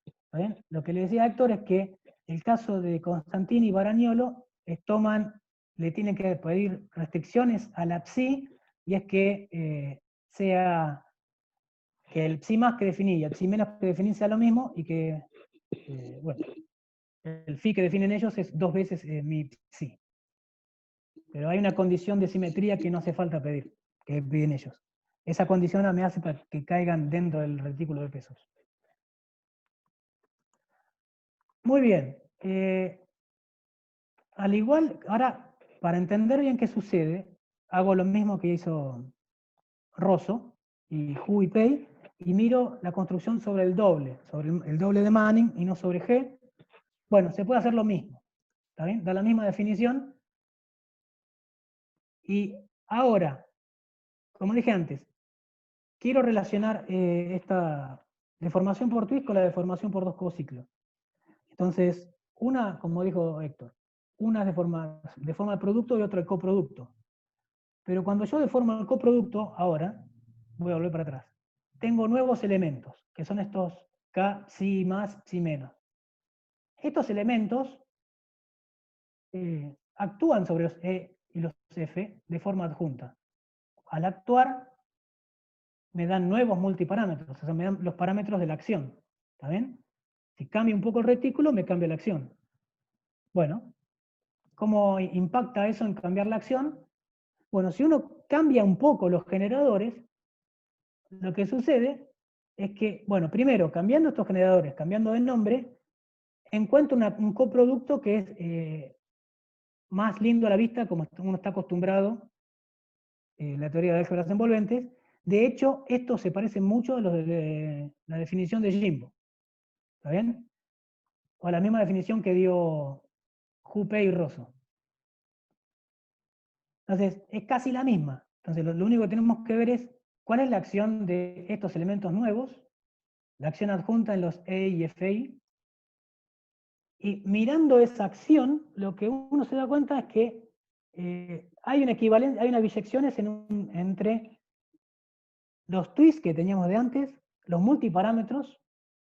¿Está bien? Lo que le decía a Héctor es que el caso de Constantini y Baragnolo le tienen que pedir restricciones a la psi, y es que sea que el psi más que definir y el psi menos que definir sea lo mismo, y que, bueno, el phi que definen ellos es 2 veces mi psi. Pero hay una condición de simetría que no hace falta pedir, que piden ellos. Esa condición me hace para que caigan dentro del retículo de pesos. Muy bien. Al igual, ahora, para entender bien qué sucede, hago lo mismo que hizo Rosso y Hu y Pei, y miro la construcción sobre el doble de Manning y no sobre G. Bueno, se puede hacer lo mismo. ¿Está bien? Da la misma definición. Y ahora, como dije antes, quiero relacionar esta deformación por twist con la deformación por dos cociclos. Entonces, una, como dijo Héctor, una deforma el producto y otra el coproducto. Pero cuando yo deformo el coproducto, ahora, voy a volver para atrás, tengo nuevos elementos, que son estos K, psi más, psi menos. Estos elementos actúan sobre los E y los F de forma adjunta. Al actuar, me dan nuevos multiparámetros, o sea, me dan los parámetros de la acción. ¿Está bien? Si cambio un poco el retículo, me cambia la acción. Bueno, ¿cómo impacta eso en cambiar la acción? Bueno, si uno cambia un poco los generadores, lo que sucede es que, bueno, primero, cambiando estos generadores, cambiando de nombre, encuentro un coproducto que es más lindo a la vista, como uno está acostumbrado en la teoría de álgebras envolventes. De hecho, esto se parece mucho a los de la definición de Jimbo. ¿Está bien? O a la misma definición que dio Juppé y Rosso. Entonces, es casi la misma. Entonces, lo único que tenemos que ver es cuál es la acción de estos elementos nuevos, la acción adjunta en los E y FI. Y mirando esa acción, lo que uno se da cuenta es que hay una equivalencia, hay unas biyecciones entre los twists que teníamos de antes, los multiparámetros,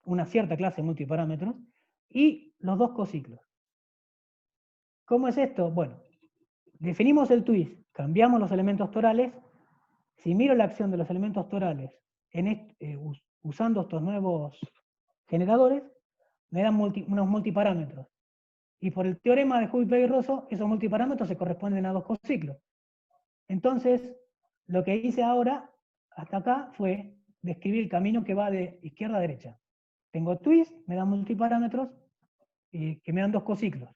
una cierta clase de multiparámetros, y los dos cociclos. ¿Cómo es esto? Bueno, definimos el twist, cambiamos los elementos torales. Si miro la acción de los elementos torales usando estos nuevos generadores, me dan unos multiparámetros. Y por el teorema de Juppé y Rosso, esos multiparámetros se corresponden a dos cociclos. Entonces, lo que hice ahora, hasta acá, fue describir el camino que va de izquierda a derecha. Tengo twist, me dan multiparámetros, que me dan dos cociclos.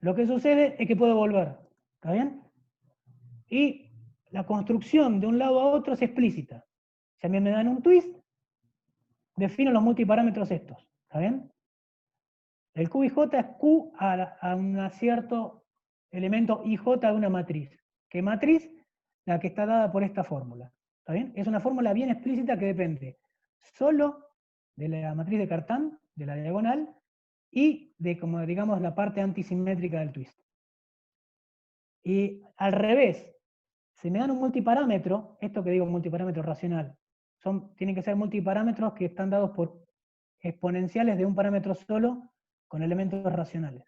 Lo que sucede es que puedo volver. ¿Está bien? Y la construcción de un lado a otro es explícita. Si a mí me dan un twist, defino los multiparámetros estos. ¿Está bien? El Q y J es Q a un cierto elemento IJ de una matriz. ¿Qué matriz? La que está dada por esta fórmula. ¿Está bien? Es una fórmula bien explícita que depende solo de la matriz de Cartan, de la diagonal, y de, como digamos, la parte antisimétrica del twist. Y al revés, si me dan un multiparámetro, esto que digo multiparámetro racional, tienen que ser multiparámetros que están dados por exponenciales de un parámetro solo con elementos racionales.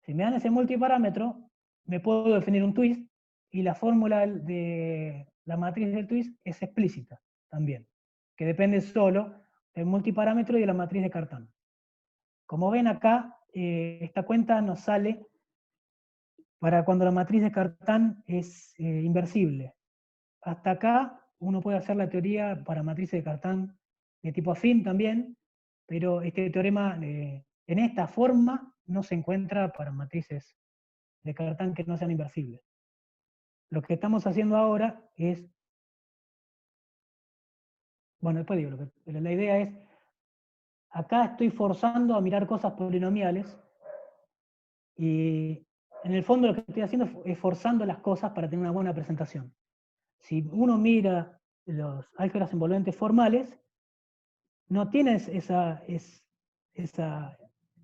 Si me dan ese multiparámetro, me puedo definir un twist y la fórmula de la matriz del twist es explícita también, que depende solo del multiparámetro y de la matriz de Cartan. Como ven acá, esta cuenta nos sale para cuando la matriz de Cartan es inversible. Hasta acá uno puede hacer la teoría para matrices de Cartan de tipo afín también, pero este teorema en esta forma no se encuentra para matrices de Cartan que no sean inversibles. Lo que estamos haciendo ahora es, bueno, después digo, pero la idea es, acá estoy forzando a mirar cosas polinomiales y en el fondo lo que estoy haciendo es forzando las cosas para tener una buena presentación. Si uno mira los álgebras envolventes formales, no tienes esa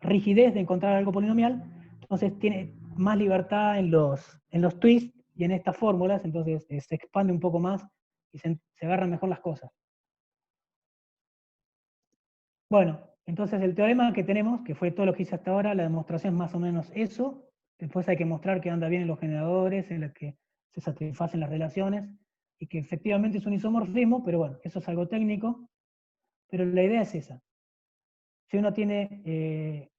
rigidez de encontrar algo polinomial, entonces tiene más libertad en los twists y en estas fórmulas, entonces se expande un poco más y se agarran mejor las cosas. Bueno, entonces el teorema que tenemos, que fue todo lo que hice hasta ahora, la demostración es más o menos eso. Después hay que mostrar que anda bien en los generadores, en los que se satisfacen las relaciones, y que efectivamente es un isomorfismo, pero bueno, eso es algo técnico. Pero la idea es esa. Si uno tiene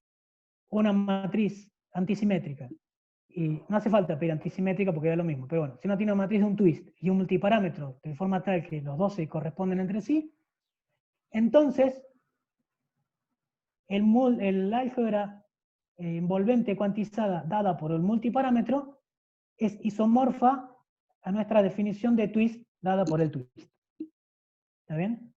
una matriz antisimétrica, y no hace falta pedir antisimétrica porque da lo mismo, pero bueno, si uno tiene una matriz de un twist y un multiparámetro de forma tal que los dos se corresponden entre sí, entonces el álgebra envolvente cuantizada dada por el multiparámetro es isomorfa a nuestra definición de twist dada por el twist. ¿Está bien?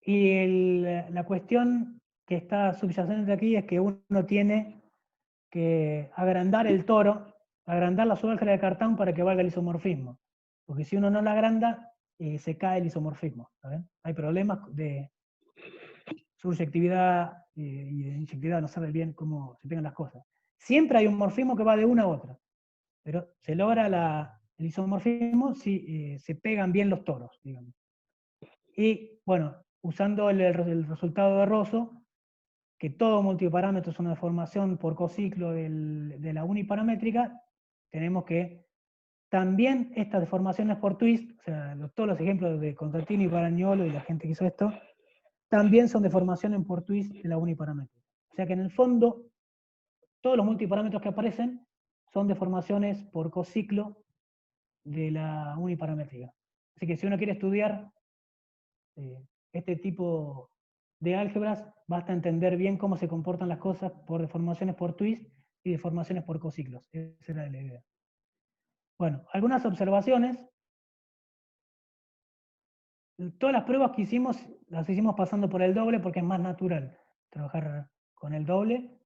Y la cuestión que está subyacente aquí es que uno tiene que agrandar el toro, agrandar la subálgebra de Cartan para que valga el isomorfismo. Porque si uno no la agranda, se cae el isomorfismo. ¿Saben? Hay problemas de subyectividad y de inyectividad, no sabe bien cómo se pegan las cosas. Siempre hay un morfismo que va de una a otra, pero se logra el isomorfismo si se pegan bien los toros, digamos. Y bueno, usando el resultado de Rosso, que todo multiparámetro es una deformación por cociclo de la uniparamétrica, tenemos que también estas deformaciones por twist, o sea, todos los ejemplos de Constantino y Baragnolo y la gente que hizo esto, también son deformaciones por twist de la uniparamétrica. O sea que en el fondo, todos los multiparámetros que aparecen son deformaciones por cociclo de la uniparamétrica. Así que si uno quiere estudiar este tipo de álgebras, basta entender bien cómo se comportan las cosas por deformaciones por twist y deformaciones por cociclos. Esa era la idea. Bueno, algunas observaciones. Todas las pruebas que hicimos, las hicimos pasando por el doble porque es más natural trabajar con el doble.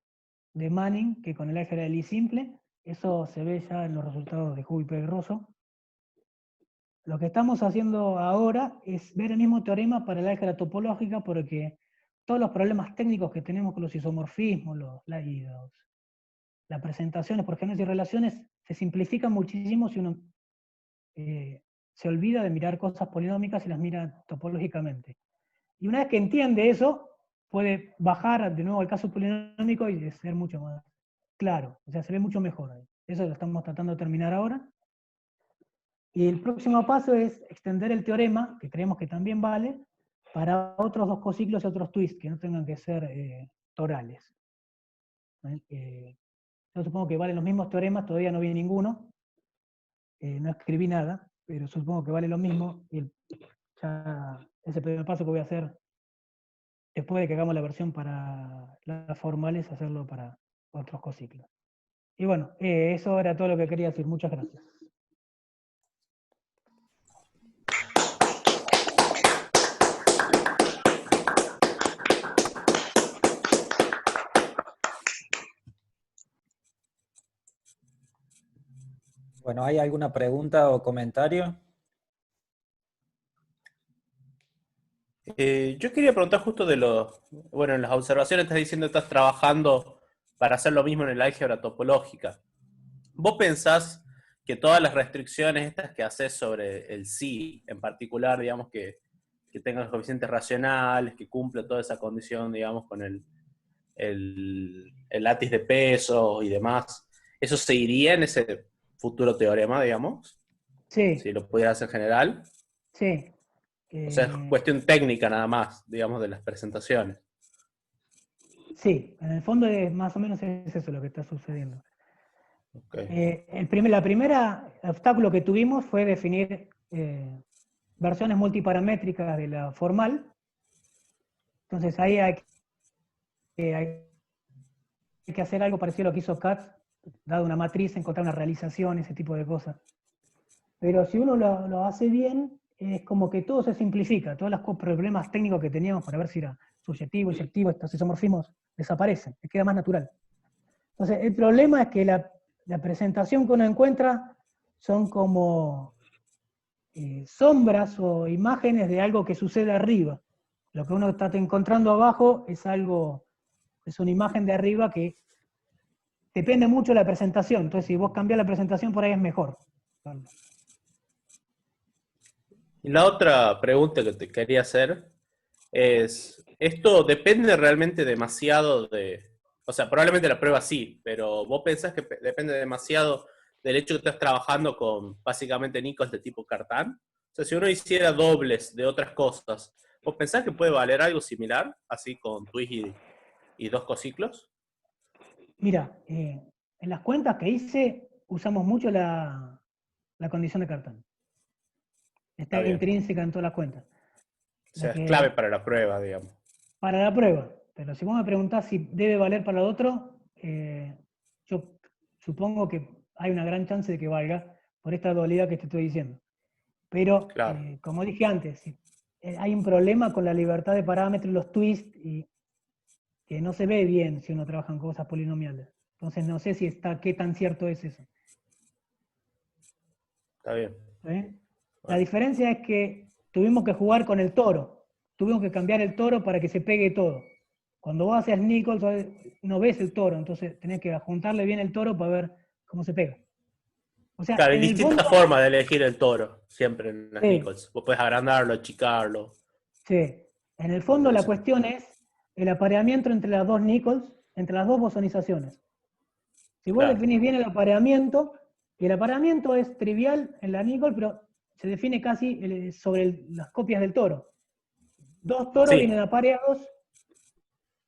de Manning que con el álgebra de Lie simple. Eso se ve ya en los resultados de Hubble y Rosso. Lo que estamos haciendo ahora es ver el mismo teorema para el álgebra topológica, porque todos los problemas técnicos que tenemos con los isomorfismos, las presentaciones por genes y relaciones, se simplifican muchísimo si uno se olvida de mirar cosas polinómicas y las mira topológicamente. Y una vez que entiende eso, puede bajar de nuevo al caso polinómico y ser mucho más claro. O sea, se ve mucho mejor ahí. Eso lo estamos tratando de terminar ahora. Y el próximo paso es extender el teorema, que creemos que también vale, para otros dos cociclos y otros twists, que no tengan que ser torales. Yo supongo que valen los mismos teoremas, todavía no vi ninguno, no escribí nada, pero supongo que vale lo mismo, y ya ese primer paso que voy a hacer, después de que hagamos la versión para las formales, hacerlo para otros cociclos. Y bueno, eso era todo lo que quería decir. Muchas gracias. Bueno, ¿hay alguna pregunta o comentario? Yo quería preguntar justo de bueno, en las observaciones estás diciendo que estás trabajando para hacer lo mismo en el álgebra topológica. ¿Vos pensás que todas las restricciones estas que haces sobre el sí, en particular, digamos, que tenga los coeficientes racionales, que cumpla toda esa condición, digamos, con el látiz de peso y demás, eso se iría en ese futuro teorema, digamos? Sí, Si lo pudieras hacer en general. sí. O sea, es cuestión técnica nada más, digamos, de las presentaciones. Sí, en el fondo es, más o menos es eso lo que está sucediendo. Okay. La primera obstáculo que tuvimos fue definir versiones multiparamétricas de la formal. Entonces ahí hay que hacer algo parecido a lo que hizo Katz, dado una matriz, encontrar una realización, ese tipo de cosas. Pero si uno lo hace bien, es como que todo se simplifica, todos los problemas técnicos que teníamos para ver si era subyectivo, inyectivo, estos isomorfismos desaparecen, le queda más natural. Entonces, el problema es que la presentación que uno encuentra son como sombras o imágenes de algo que sucede arriba. Lo que uno está encontrando abajo es una imagen de arriba que depende mucho de la presentación. Entonces, si vos cambiás la presentación, por ahí es mejor. Y la otra pregunta que te quería hacer es, ¿esto depende realmente demasiado de... O sea, probablemente la prueba sí, pero ¿vos pensás que depende demasiado del hecho que estás trabajando con básicamente Nichols de tipo Cartan? O sea, si uno hiciera dobles de otras cosas, ¿vos pensás que puede valer algo similar, así con twist y dos cociclos? Mira, en las cuentas que hice, usamos mucho la condición de Cartan. Está Está bien. intrínseca en todas las cuentas. O sea, es clave para la prueba, digamos. Para la prueba. Pero si vos me preguntás si debe valer para el otro, yo supongo que hay una gran chance de que valga por esta dualidad que te estoy diciendo. Pero, Claro. como dije antes, hay un problema con la libertad de parámetros, los twists, y que no se ve bien si uno trabaja en cosas polinomiales. Entonces no sé si qué tan cierto es eso. Está bien. La Bueno. diferencia es que tuvimos que jugar con el toro. Tuvimos que cambiar el toro para que se pegue todo. Cuando vos haces Nichols, no ves el toro, entonces tenés que juntarle bien el toro para ver cómo se pega. O sea, Claro, hay en el distintas fondo, formas de elegir el toro, siempre en las sí, Nichols. Vos podés agrandarlo, achicarlo. sí. En el fondo la cuestión es el apareamiento entre las dos Nichols, entre las dos bosonizaciones. Si vos Claro. definís bien el apareamiento, y el apareamiento es trivial en la Nichols, pero se define casi sobre las copias del toro. Dos toros Sí, vienen apareados,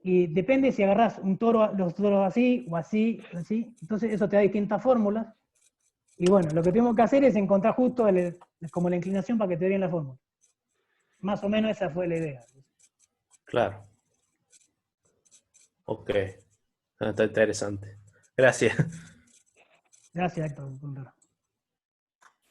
y depende si agarrás los toros así o así, así. Entonces eso te da distintas fórmulas. Y bueno, lo que tenemos que hacer es encontrar justo como la inclinación para que te dé bien la fórmula. Más o menos esa fue la idea. claro. Ok. Está interesante. Gracias. Gracias, Héctor. por preguntar.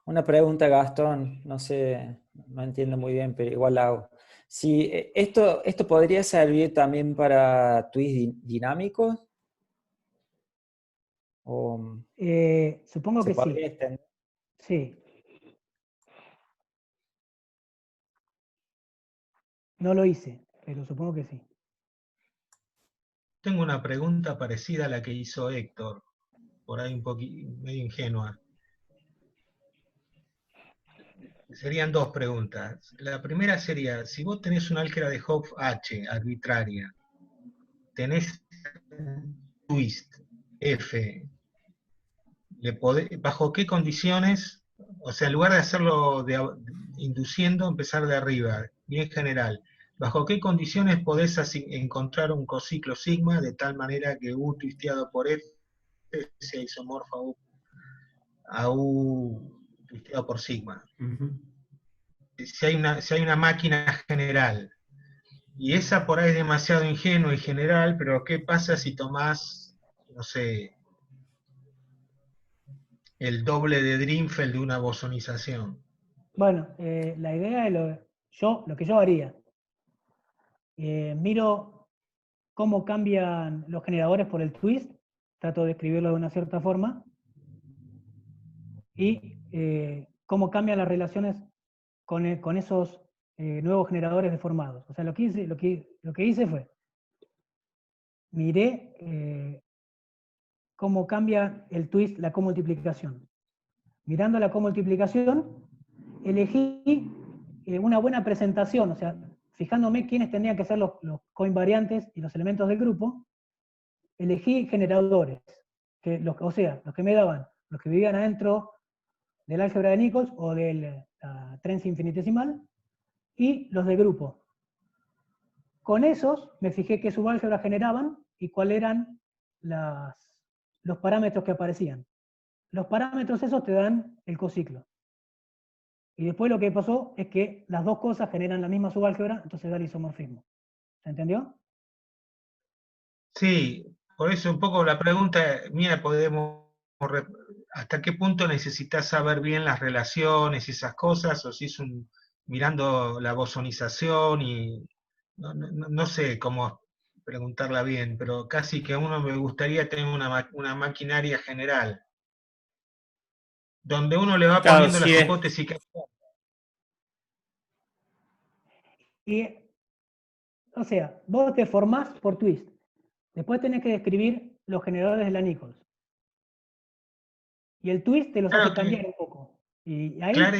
Una pregunta, Gastón, no sé, no entiendo muy bien, pero igual la hago. Si esto podría servir también para twists dinámicos, O Supongo se que podría sí. extender. Sí. No lo hice, pero supongo que sí. Tengo una pregunta parecida a la que hizo Héctor, por ahí un poquito medio ingenua. Serían dos preguntas. La primera sería, si vos tenés una álgebra de Hopf H arbitraria, tenés un twist F, ¿bajo qué condiciones? O sea, en lugar de hacerlo induciendo, empezar de arriba, bien general. ¿Bajo qué condiciones podés encontrar un cociclo sigma de tal manera que U twisteado por F sea isomorfo a U twisteado por sigma? Si hay una máquina general. Y esa por ahí es demasiado ingenua y general, pero ¿qué pasa si tomás, no sé, el doble de Drinfeld de una bosonización? Bueno, la idea de lo que yo haría, miro cómo cambian los generadores por el twist, trato de escribirlo de una cierta forma, y cómo cambian las relaciones con esos nuevos generadores deformados. O sea, lo que hice fue, miré cómo cambia el twist, la comultiplicación. Mirando la comultiplicación, elegí una buena presentación, o sea, fijándome quiénes tenían que ser los coinvariantes y los elementos del grupo, elegí generadores, o sea, los que me daban, los que vivían adentro del álgebra de Nichols o de la trenza infinitesimal, y los de grupo. Con esos me fijé qué subálgebra generaban y cuáles eran los parámetros que aparecían. Los parámetros esos te dan el cociclo. Y después lo que pasó es que las dos cosas generan la misma subálgebra, entonces da el isomorfismo. ¿Se entendió? Sí, por eso un poco la pregunta mía, ¿hasta qué punto necesitas saber bien las relaciones y esas cosas? O si es mirando la bosonización y no sé cómo preguntarla bien, pero casi que a uno me gustaría tener una maquinaria general, donde uno le va Claro, poniendo sí las es. hipótesis que... Y, o sea, vos te formás por twist. Después tenés que describir los generadores de la Nichols. Y el twist te los hace Claro que, cambiar un poco. Y ahí, claro,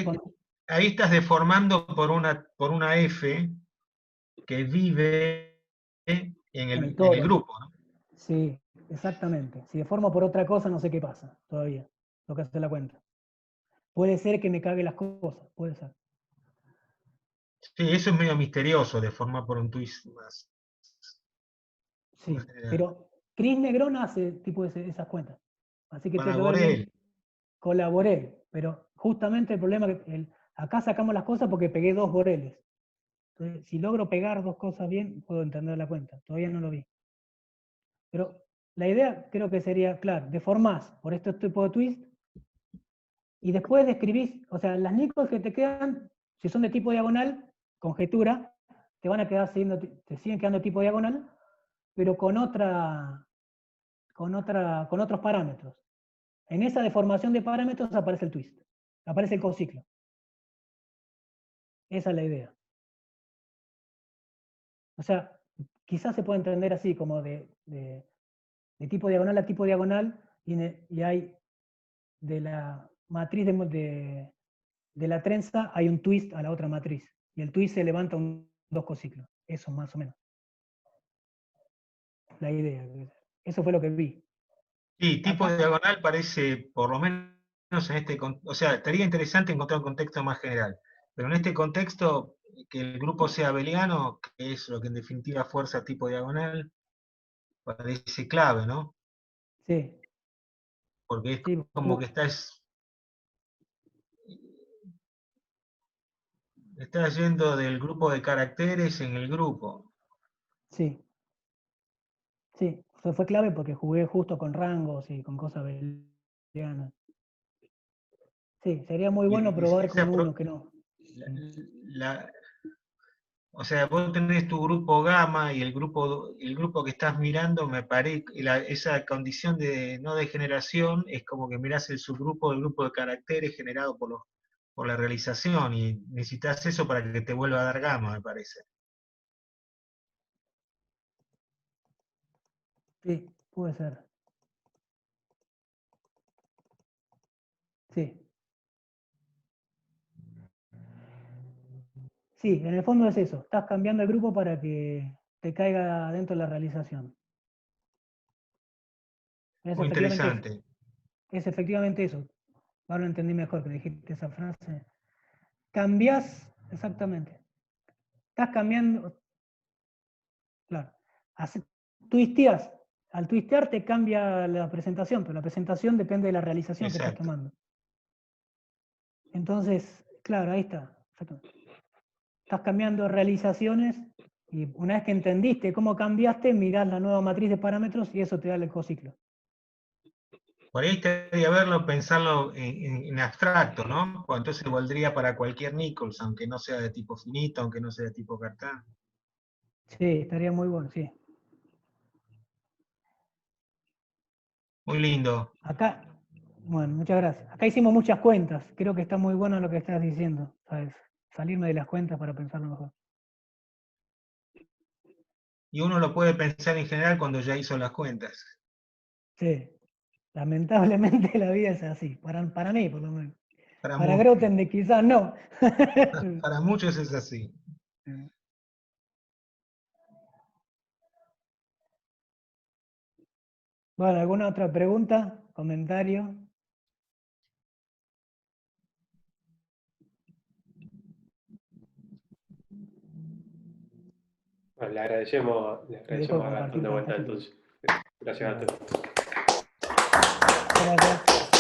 ahí estás deformando por una F que vive en en el el toro. grupo, ¿no? Sí, exactamente. Si deformo por otra cosa, no sé qué pasa todavía. Lo que hace la cuenta. Puede ser que me cague las cosas, puede ser. Sí, eso es medio misterioso, deformar por un twist más Sí, general. pero Chris Negrón hace tipo esas cuentas. Así que Para tengo que ver bien, Borel. colaboré. Pero justamente el problema es que acá sacamos las cosas porque pegué dos Boreles. Entonces, si logro pegar dos cosas bien, puedo entender la cuenta. Todavía no lo vi. Pero la idea creo que sería, claro, deformás por este tipo de twist y después describís, o sea, las Nichols que te quedan, si son de tipo diagonal, conjetura, te van a quedar te siguen quedando de tipo diagonal, pero con otros parámetros. En esa deformación de parámetros aparece el twist, aparece el cociclo. Esa es la idea. O sea, quizás se puede entender así, como de tipo diagonal a tipo diagonal, y hay de la matriz de la trenza, hay un twist a la otra matriz. Y el twist se levanta dos cociclos. Eso más o menos. La idea. Eso fue lo que vi. Sí, tipo Acá, de diagonal parece, por lo menos en o sea, estaría interesante encontrar un contexto más general, pero en este contexto, que el grupo sea abeliano, que es lo que en definitiva fuerza tipo diagonal, parece clave, ¿no? sí, Porque es sí, como que estás yendo del grupo de caracteres en el grupo. sí, sí. Fue clave porque jugué justo con rangos y con cosas belianas. Sí, sería muy Y bueno probar con esa uno que no. la, la- O sea, vos tenés tu grupo gamma y el grupo que estás mirando, me parece, esa condición de no degeneración es como que mirás el subgrupo del grupo de caracteres generado por la realización, y necesitas eso para que te vuelva a dar gamma, me parece. Sí, puede ser. Sí. Sí, en el fondo es eso. Estás cambiando el grupo para que te caiga dentro de la realización. Muy interesante. Es efectivamente eso. Ahora lo entendí mejor que dijiste esa frase. Cambias, exactamente. Estás cambiando, claro. Twisteas. Al twistear te cambia la presentación, pero la presentación depende de la realización que estás Exacto. tomando. Entonces, claro, ahí está. Estás cambiando realizaciones y una vez que entendiste cómo cambiaste, mirás la nueva matriz de parámetros y eso te da el ecociclo. Por ahí estaría verlo, pensarlo en abstracto, ¿no? Pues entonces valdría para cualquier Nichols, aunque no sea de tipo finito, aunque no sea de tipo Cartan. Sí, estaría muy bueno, sí. Muy lindo. Acá, bueno, muchas gracias. Acá hicimos muchas cuentas. Creo que está muy bueno lo que estás diciendo, ¿sabes? Salirme de las cuentas para pensarlo mejor. Y uno lo puede pensar en general cuando ya hizo las cuentas. Sí, lamentablemente la vida es así, para mí por lo menos. Para, Para mu- Grothendieck quizás no. para muchos es así. Bueno, ¿alguna otra pregunta? ¿Comentario? Bueno, le Me dejo agradecemos a Gastón compartir de vuelta pantalla. entonces. Gracias, Bueno, Gastón. gracias.